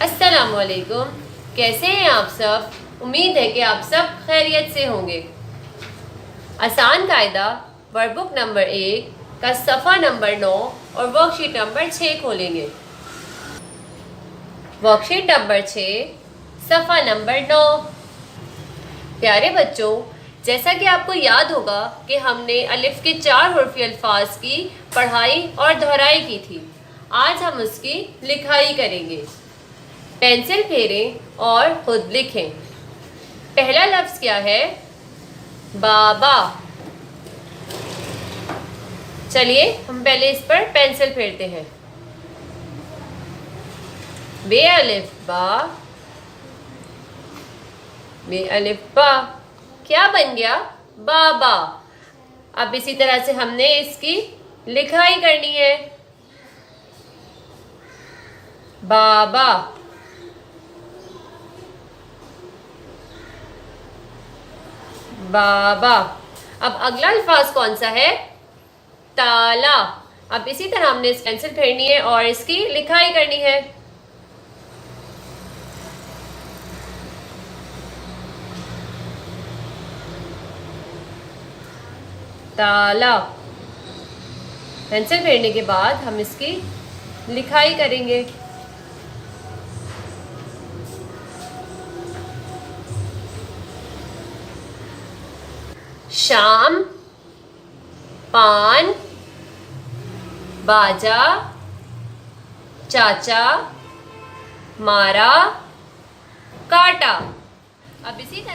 अस्सलामुअलैकुम। कैसे हैं आप सब? उम्मीद है कि आप सब खैरियत से होंगे। आसान कायदा वर्कबुक नंबर 1 का सफ़ा नंबर 9 और वर्कशीट नंबर 6 खोलेंगे। वर्कशीट नंबर 6 सफ़ा नंबर 9। प्यारे बच्चों, जैसा कि आपको याद होगा कि हमने अलिफ के 4 हुर्फ़ी अल्फाज की पढ़ाई और दोहराई की थी। आज हम उसकी लिखाई करेंगे। पेंसिल फेरें और खुद लिखें। पहला लफ्ज़ क्या है? बाबा। चलिए हम पहले इस पर पेंसिल फेरते हैं। बे अलिफ बा, बे अलिफ बा। क्या बन गया? बाबा। अब इसी तरह से हमने इसकी लिखाई करनी है। बाबा। बाबा। अब अगला अल्फाज कौन सा है? ताला। अब इसी तरह हमने इस पेंसिल फेरनी है और इसकी लिखाई करनी है। ताला। पेंसिल फेरने के बाद हम इसकी लिखाई करेंगे। शाम, पान, बाजा, चाचा, मारा, काटा।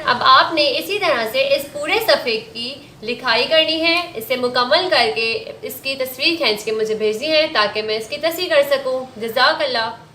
अब आपने इसी तरह से इस पूरे सफ़े की लिखाई करनी है। इसे मुकम्मल करके इसकी तस्वीर खींच के मुझे भेजनी है ताकि मैं इसकी तस्वीर कर सकूं। जज़ाकल्लाह।